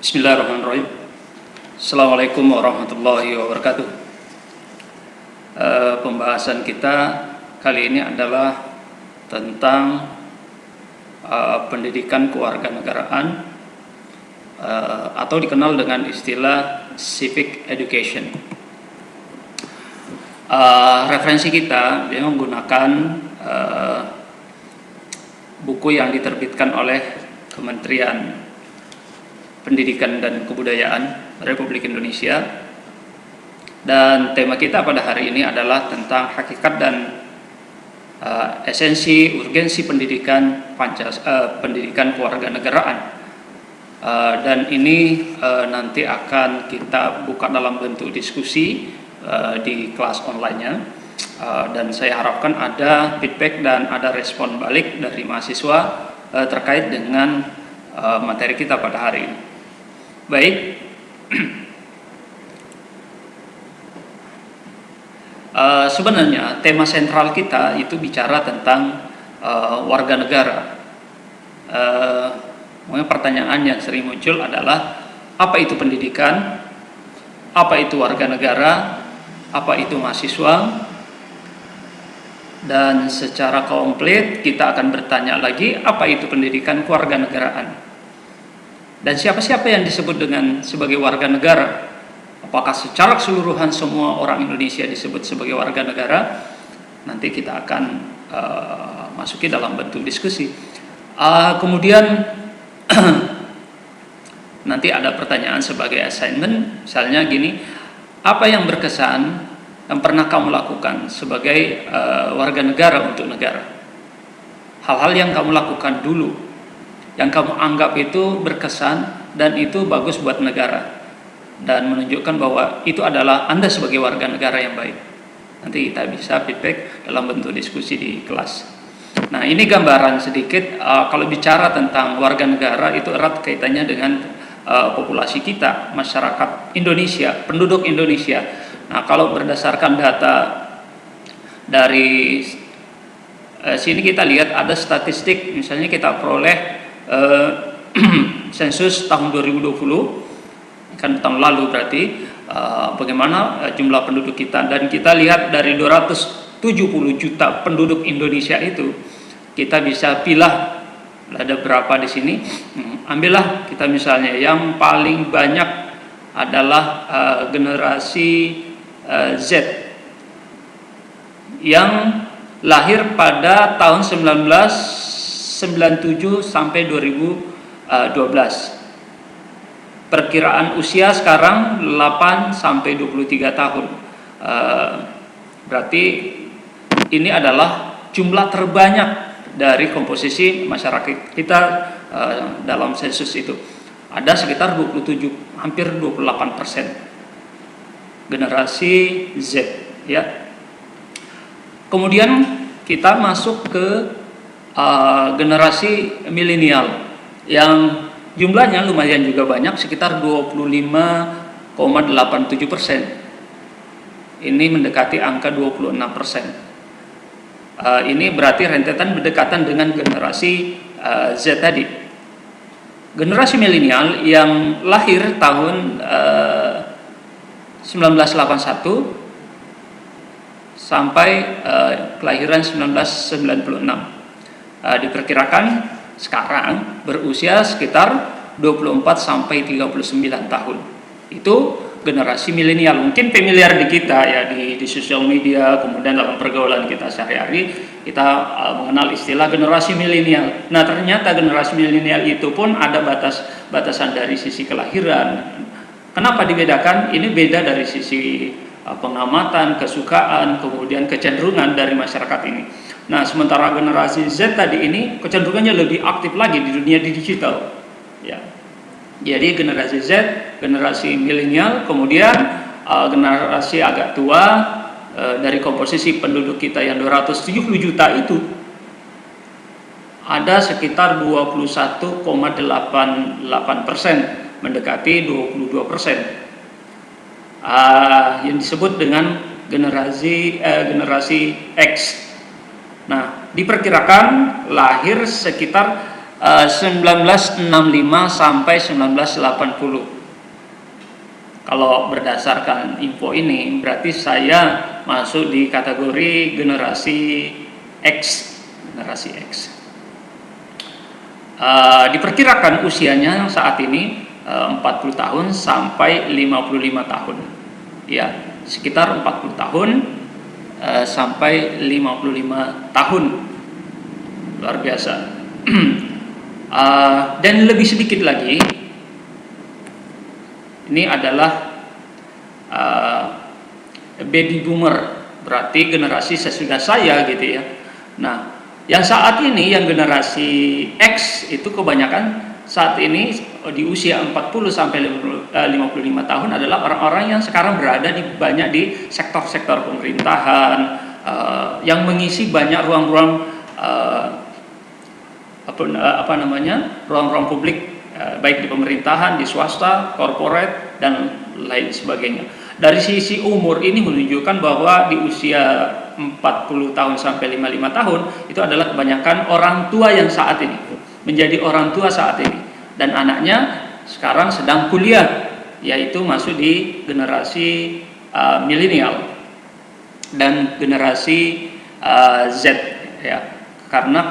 Bismillahirrahmanirrahim. Assalamualaikum warahmatullahi wabarakatuh. Pembahasan kita kali ini adalah tentang pendidikan kewarganegaraan atau dikenal dengan istilah civic education. Referensi kita dia menggunakan buku yang diterbitkan oleh Kementerian Pendidikan dan Kebudayaan Republik Indonesia, dan tema kita pada hari ini adalah tentang hakikat dan esensi urgensi pendidikan pendidikan kewarganegaraan, dan ini nanti akan kita buka dalam bentuk diskusi di kelas online-nya, dan saya harapkan ada feedback dan ada respon balik dari mahasiswa terkait dengan materi kita pada hari ini. Baik, sebenarnya tema sentral kita itu bicara tentang warga negara. Pertanyaan yang sering muncul adalah apa itu pendidikan, apa itu warga negara, apa itu mahasiswa, dan secara komplit kita akan bertanya lagi apa itu pendidikan kewarganegaraan. Dan siapa-siapa yang disebut dengan sebagai warga negara? Apakah secara keseluruhan semua orang Indonesia disebut sebagai warga negara? Nanti kita akan masuki dalam bentuk diskusi. Kemudian nanti ada pertanyaan sebagai assignment, misalnya gini, apa yang berkesan yang pernah kamu lakukan sebagai warga negara untuk negara? Hal-hal yang kamu lakukan dulu, yang kamu anggap itu berkesan dan itu bagus buat negara dan menunjukkan bahwa itu adalah Anda sebagai warga negara yang baik. Nanti kita bisa feedback dalam bentuk diskusi di kelas. Nah, ini gambaran sedikit kalau bicara tentang warga negara itu erat kaitannya dengan populasi kita, masyarakat Indonesia, penduduk Indonesia. Nah, kalau berdasarkan data dari sini kita lihat ada statistik, misalnya kita peroleh sensus tahun 2020, kan tahun lalu berarti, bagaimana jumlah penduduk kita, dan kita lihat dari 270 juta penduduk Indonesia itu kita bisa pilih ada berapa di sini. Ambillah kita misalnya yang paling banyak adalah generasi Z yang lahir pada tahun 1997 sampai 2012. Perkiraan usia sekarang 8 sampai 23 tahun. Berarti ini adalah jumlah terbanyak dari komposisi masyarakat kita dalam sensus itu. Ada sekitar 27, hampir 28% generasi Z, ya. Kemudian kita masuk ke generasi milenial yang jumlahnya lumayan juga banyak, sekitar 25,87%. Ini mendekati angka 26%. Ini berarti rentetan berdekatan dengan generasi Z tadi. Generasi milenial yang lahir tahun 1981 sampai kelahiran 1996. Diperkirakan sekarang berusia sekitar 24 sampai 39 tahun. Itu generasi milenial. Mungkin familiar di kita ya, di sosial media, kemudian dalam pergaulan kita sehari-hari kita mengenal istilah generasi milenial. Nah, ternyata generasi milenial itu pun ada batasan dari sisi kelahiran. Kenapa dibedakan? Ini beda dari sisi pengamatan, kesukaan, kemudian kecenderungan dari masyarakat ini. Nah, sementara generasi Z tadi ini kecenderungannya lebih aktif lagi di dunia digital, ya. Jadi generasi Z, generasi milenial, kemudian generasi agak tua, dari komposisi penduduk kita yang 270 juta itu ada sekitar 21,88%, mendekati 22%. Yang disebut dengan generasi X. Nah, diperkirakan lahir sekitar 1965 sampai 1980. Kalau berdasarkan info ini berarti saya masuk di kategori generasi X. Generasi X. Diperkirakan usianya saat ini 40 tahun sampai 55 tahun. Ya, sekitar 40 tahun sampai 55 tahun. Luar biasa. Dan lebih sedikit lagi, ini adalah baby boomer, berarti generasi sesudah saya gitu ya. Nah, yang saat ini yang generasi X itu kebanyakan saat ini di usia 40 sampai 55 tahun adalah orang-orang yang sekarang berada banyak di sektor-sektor pemerintahan, yang mengisi banyak ruang-ruang ruang-ruang publik, baik di pemerintahan, di swasta, korporat dan lain sebagainya. Dari sisi umur ini menunjukkan bahwa di usia 40 tahun sampai 55 tahun itu adalah kebanyakan orang tua yang saat ini menjadi orang tua saat ini, dan anaknya sekarang sedang kuliah, yaitu masuk di generasi milenial dan generasi Z ya, karena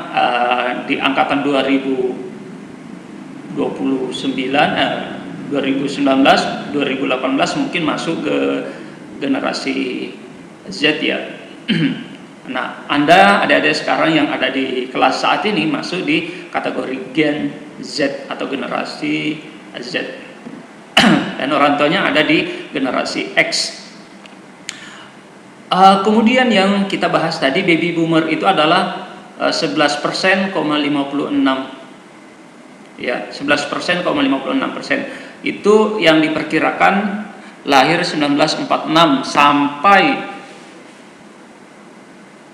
di angkatan 2019 2018 mungkin masuk ke generasi Z ya. Nah, Anda adik-adik sekarang yang ada di kelas saat ini masuk di kategori Gen Z atau generasi Z. Dan orang tuanya ada di generasi X. Kemudian yang kita bahas tadi, baby boomer itu adalah 11,56%. Ya, 11,56%. Itu yang diperkirakan lahir 1946 sampai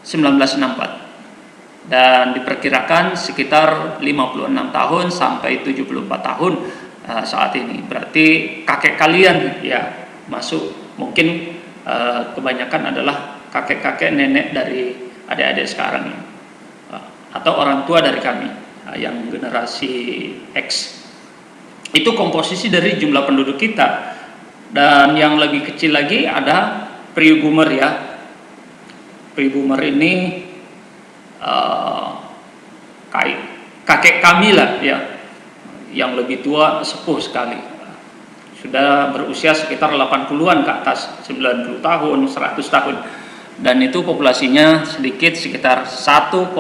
1964, dan diperkirakan sekitar 56 tahun sampai 74 tahun saat ini. Berarti kakek kalian ya masuk, mungkin kebanyakan adalah kakek-kakek nenek dari adik-adik sekarang ya, atau orang tua dari kami yang generasi X. Itu komposisi dari jumlah penduduk kita. Dan yang lebih kecil lagi ada pre-boomer ya. Pre-boomer ini kakek kami lah ya, yang lebih tua, sepuh sekali, sudah berusia sekitar 80-an ke atas, 90 tahun, 100 tahun, dan itu populasinya sedikit, sekitar 1,87%.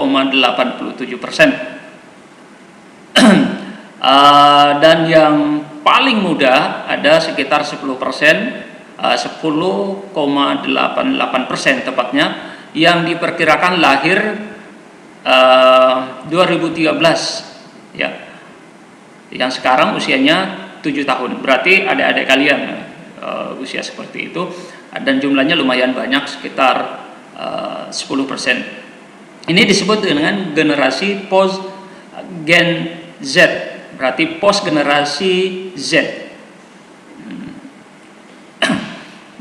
Dan yang paling muda ada sekitar 10%, 10,88% tepatnya, yang diperkirakan lahir 2013 ya, yang sekarang usianya 7 tahun. Berarti adik-adik kalian usia seperti itu, dan jumlahnya lumayan banyak, sekitar 10%. Ini disebut dengan generasi post Gen Z, berarti post generasi Z.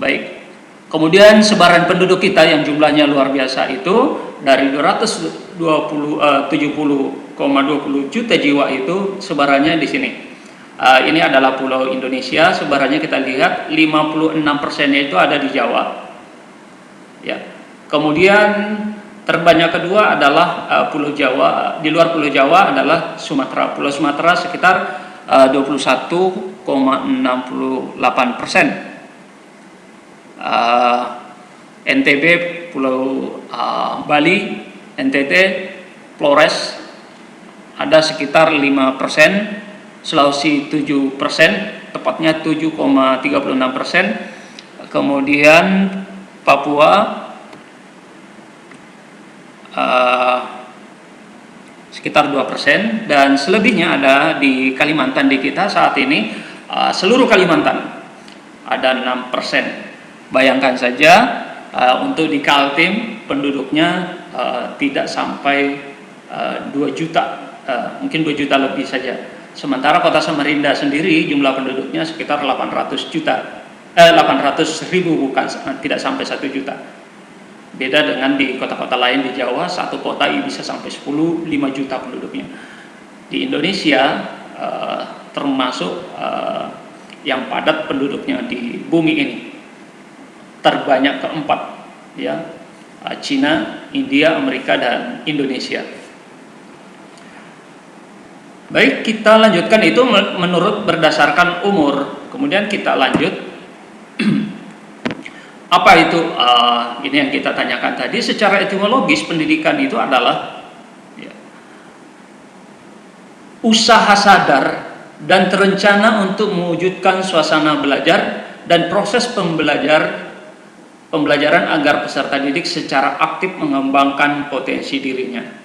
Baik. Kemudian sebaran penduduk kita yang jumlahnya luar biasa itu dari 270,20 juta jiwa itu sebarannya di sini. Ini adalah pulau Indonesia. Sebarannya kita lihat 56%-nya itu ada di Jawa. Ya. Kemudian terbanyak kedua adalah Pulau Jawa. Di luar Pulau Jawa adalah Sumatera. Pulau Sumatera sekitar 21,68%. NTB, Pulau Bali, NTT, Flores ada sekitar 5%, Sulawesi 7%, tepatnya 7,36%. Kemudian Papua sekitar 2%, dan selebihnya ada di Kalimantan. Di kita saat ini seluruh Kalimantan ada 6%. Bayangkan saja untuk di Kaltim penduduknya tidak sampai 2 juta, mungkin 2 juta lebih saja. Sementara kota Samarinda sendiri jumlah penduduknya sekitar 800.000, bukan, tidak sampai 1 juta. Beda dengan di kota-kota lain di Jawa, satu kota bisa sampai 5 juta penduduknya. di Indonesia termasuk yang padat penduduknya di bumi ini, terbanyak keempat, ya, Cina, India, Amerika, dan Indonesia. Baik, kita lanjutkan itu menurut berdasarkan umur. Kemudian kita lanjut. Apa itu? Ini yang kita tanyakan tadi. Secara etimologis, pendidikan itu adalah, ya, usaha sadar dan terencana untuk mewujudkan suasana belajar dan proses pembelajaran agar peserta didik secara aktif mengembangkan potensi dirinya.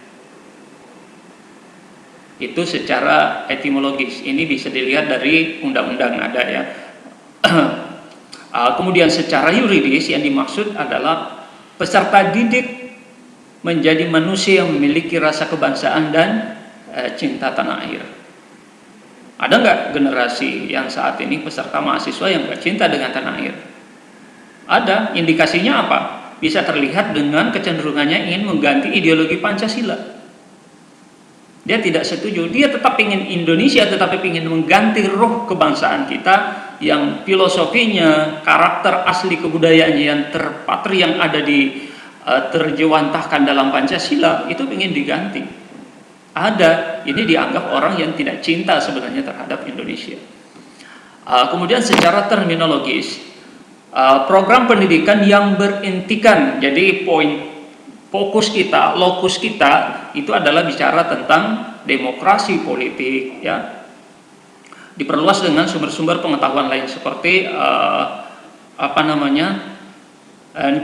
Itu secara etimologis. Ini bisa dilihat dari undang-undang ada, ya. Kemudian secara yuridis yang dimaksud adalah peserta didik menjadi manusia yang memiliki rasa kebangsaan dan cinta tanah air. Ada nggak generasi yang saat ini peserta mahasiswa yang nggak cinta dengan tanah air? Ada. Indikasinya apa? Bisa terlihat dengan kecenderungannya ingin mengganti ideologi Pancasila. Dia tidak setuju. Dia tetap ingin Indonesia, tetapi ingin mengganti roh kebangsaan kita yang filosofinya, karakter asli kebudayaannya yang terpatri, yang ada di terjewantahkan dalam Pancasila, itu ingin diganti. Ada. Ini dianggap orang yang tidak cinta sebenarnya terhadap Indonesia. Kemudian secara terminologis, program pendidikan yang berintikan, jadi fokus kita, lokus kita itu adalah bicara tentang demokrasi politik, ya. Diperluas dengan sumber-sumber pengetahuan lain seperti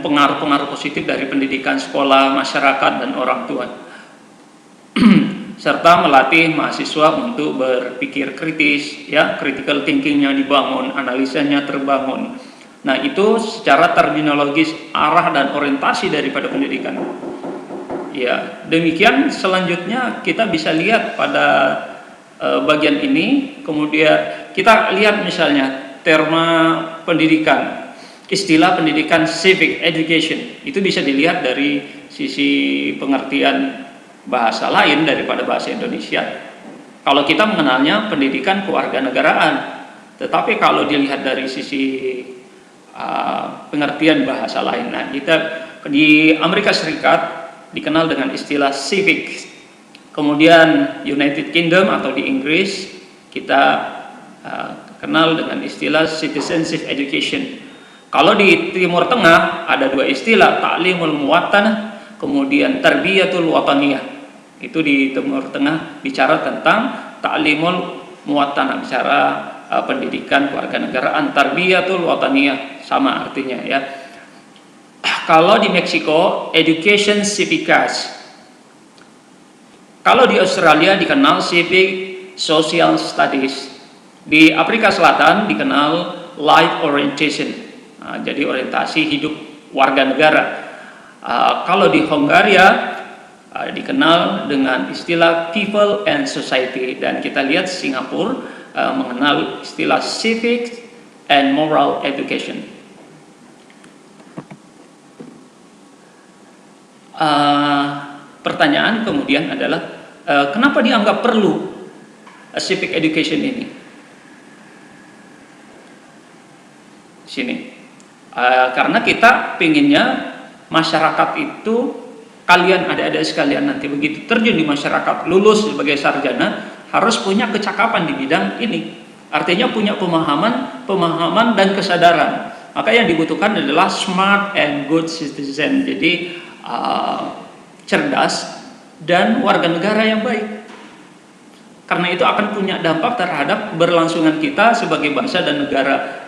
pengaruh-pengaruh positif dari pendidikan sekolah, masyarakat, dan orang tua, serta melatih mahasiswa untuk berpikir kritis, ya, critical thinkingnya dibangun, analisanya terbangun. Nah, itu secara terminologis arah dan orientasi daripada pendidikan. Ya, demikian. Selanjutnya kita bisa lihat pada bagian ini. Kemudian kita lihat misalnya terma pendidikan, istilah pendidikan civic education. Itu bisa dilihat dari sisi pengertian bahasa lain daripada bahasa Indonesia. Kalau kita mengenalnya pendidikan kewarganegaraan, tetapi kalau dilihat dari sisi pengertian bahasa lain, nah, kita di Amerika Serikat dikenal dengan istilah civic. Kemudian United Kingdom atau di Inggris kita kenal dengan istilah citizenship education. Kalau di Timur Tengah ada dua istilah, ta'limul muwattanah, kemudian tarbiyatul wataniyah. Itu di Timur Tengah bicara tentang ta'limul muwattanah, bicara pendidikan kewarganegaraan. Tarbiyatul wataniyah sama artinya, ya. Kalau di Meksiko, education civicas. Kalau di Australia dikenal civic social studies. Di Afrika Selatan dikenal life orientation. Jadi orientasi hidup warga negara. Kalau di Hongaria dikenal dengan istilah people and society. Dan kita lihat Singapura mengenal istilah civic and moral education. Pertanyaan kemudian adalah kenapa dianggap perlu civic education ini? Sini, karena kita pinginnya masyarakat itu, kalian adik-adik sekalian nanti begitu terjun di masyarakat, lulus sebagai sarjana, harus punya kecakapan di bidang ini. Artinya punya pemahaman dan kesadaran. Maka yang dibutuhkan adalah smart and good citizen. Jadi cerdas dan warga negara yang baik. Karena itu akan punya dampak terhadap berlangsungan kita sebagai bangsa dan negara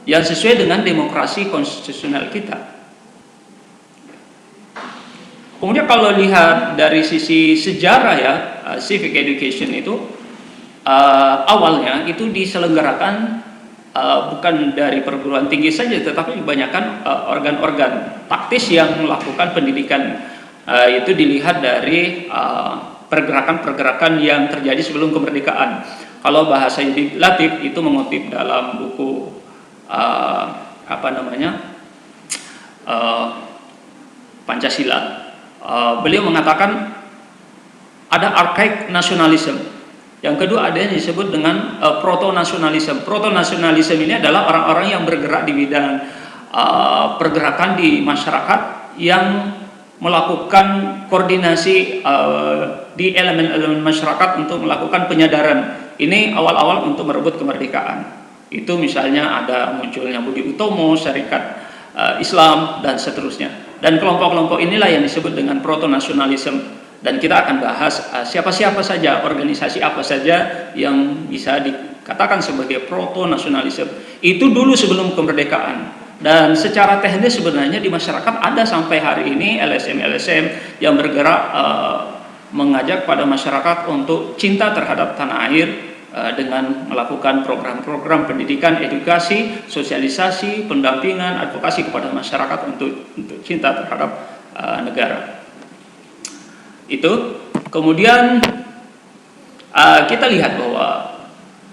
yang sesuai dengan demokrasi konstitusional kita. Kemudian kalau lihat dari sisi sejarah, ya, civic education itu awalnya itu diselenggarakan bukan dari perguruan tinggi saja, tetapi kebanyakan organ-organ taktis yang melakukan pendidikan. Itu dilihat dari pergerakan-pergerakan yang terjadi sebelum kemerdekaan. Kalau bahasa Latif itu mengutip dalam buku Pancasila. Beliau mengatakan ada archaic nationalism. Yang kedua ada yang disebut dengan proto-nasionalisme. Proto-nasionalisme ini adalah orang-orang yang bergerak di bidang pergerakan di masyarakat yang melakukan koordinasi di elemen-elemen masyarakat untuk melakukan penyadaran. Ini awal-awal untuk merebut kemerdekaan. Itu misalnya ada munculnya Budi Utomo, Syarikat Islam, dan seterusnya. Dan kelompok-kelompok inilah yang disebut dengan proto-nasionalisme. Dan kita akan bahas siapa-siapa saja, organisasi apa saja yang bisa dikatakan sebagai proto-nasionalisme. Itu dulu sebelum kemerdekaan. Dan secara teknis sebenarnya di masyarakat ada sampai hari ini LSM-LSM yang bergerak mengajak pada masyarakat untuk cinta terhadap tanah air dengan melakukan program-program pendidikan, edukasi, sosialisasi, pendampingan, advokasi kepada masyarakat untuk cinta terhadap negara. Itu kemudian kita lihat bahwa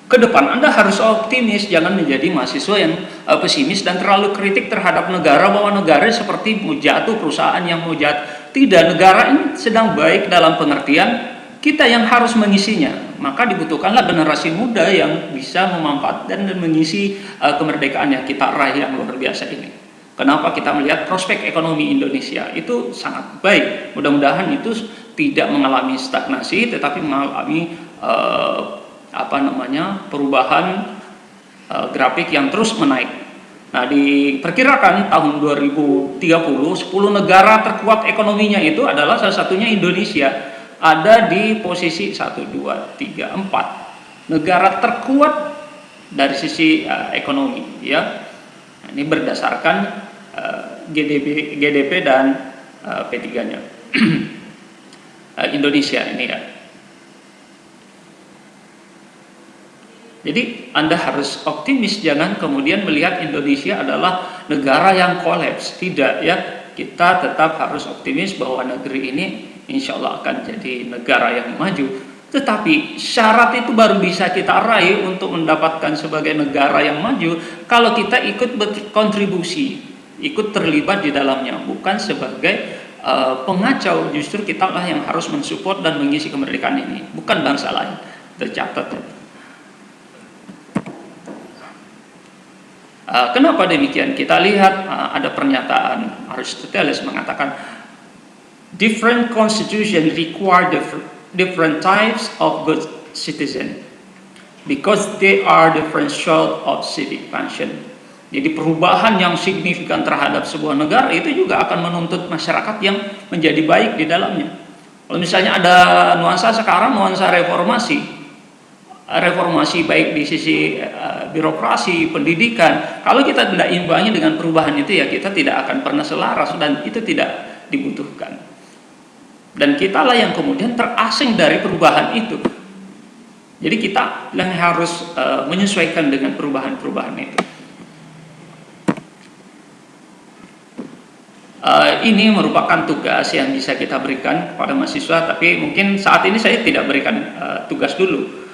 ke depan Anda harus optimis, jangan menjadi mahasiswa yang pesimis dan terlalu kritik terhadap negara, bahwa negara seperti mau jatuh, perusahaan yang mau jatuh. Tidak, negara ini sedang baik dalam pengertian kita yang harus mengisinya. Maka dibutuhkanlah generasi muda yang bisa memanfaatkan dan mengisi kemerdekaan yang kita raih yang luar biasa ini. Kenapa kita melihat prospek ekonomi Indonesia itu sangat baik. Mudah-mudahan itu tidak mengalami stagnasi, tetapi mengalami perubahan grafik yang terus menaik. Nah, diperkirakan tahun 2030 10 negara terkuat ekonominya itu adalah salah satunya Indonesia, ada di posisi 1, 2, 3, 4 negara terkuat dari sisi ekonomi, ya. Nah, ini berdasarkan GDP dan P3-nya. Indonesia ini, ya. Jadi Anda harus optimis, jangan kemudian melihat Indonesia adalah negara yang kolaps. Tidak, ya. Kita tetap harus optimis bahwa negeri ini insya Allah akan jadi negara yang maju. Tetapi syarat itu baru bisa kita raih untuk mendapatkan sebagai negara yang maju kalau kita ikut berkontribusi, ikut terlibat di dalamnya, bukan sebagai pengacau. Justru kita lah yang harus mensupport dan mengisi kemerdekaan ini, bukan bangsa lain. Tercatat. Kenapa demikian? Kita lihat ada pernyataan Aristoteles mengatakan different constitution require different types of good citizen because they are differential of civic function. Jadi perubahan yang signifikan terhadap sebuah negara itu juga akan menuntut masyarakat yang menjadi baik di dalamnya. Kalau misalnya ada nuansa sekarang, nuansa reformasi baik di sisi birokrasi, pendidikan, kalau kita tidak imbangi dengan perubahan itu, ya kita tidak akan pernah selaras dan itu tidak dibutuhkan. Dan kitalah yang kemudian terasing dari perubahan itu. Jadi kita yang harus menyesuaikan dengan perubahan-perubahan itu. Ini merupakan tugas yang bisa kita berikan kepada mahasiswa, tapi mungkin saat ini saya tidak berikan tugas dulu.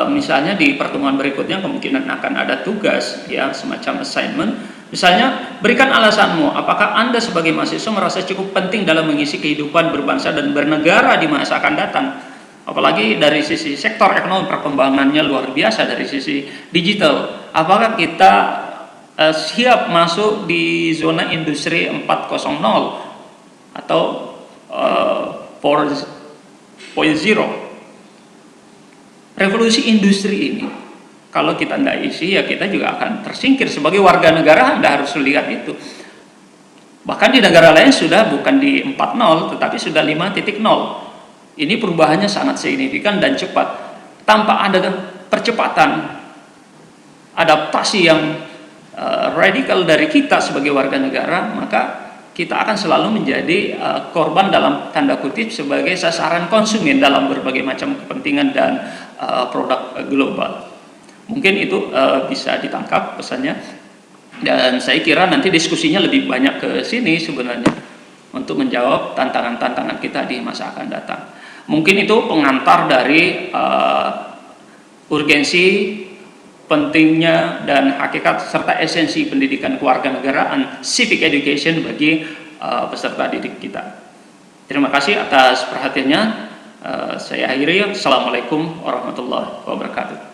Misalnya di pertemuan berikutnya kemungkinan akan ada tugas, ya, semacam assignment. Misalnya, berikan alasanmu, apakah Anda sebagai mahasiswa merasa cukup penting dalam mengisi kehidupan berbangsa dan bernegara di masa akan datang. Apalagi dari sisi sektor ekonomi perkembangannya luar biasa, dari sisi digital. Apakah kita siap masuk di zona industri 4.0 atau 4.0? Revolusi industri ini, kalau kita tidak isi, ya kita juga akan tersingkir. Sebagai warga negara Anda harus lihat itu. Bahkan di negara lain sudah bukan di 4.0, tetapi sudah 5.0. Ini perubahannya sangat signifikan dan cepat. Tanpa ada percepatan adaptasi yang radikal dari kita sebagai warga negara, maka kita akan selalu menjadi korban dalam tanda kutip sebagai sasaran konsumen dalam berbagai macam kepentingan dan produk global. Mungkin itu bisa ditangkap pesannya, dan saya kira nanti diskusinya lebih banyak ke sini sebenarnya untuk menjawab tantangan-tantangan kita di masa akan datang. Mungkin itu pengantar dari urgensi, pentingnya dan hakikat serta esensi pendidikan kewarganegaraan, civic education bagi peserta didik kita. Terima kasih atas perhatiannya. Saya akhiri. Assalamualaikum warahmatullahi wabarakatuh.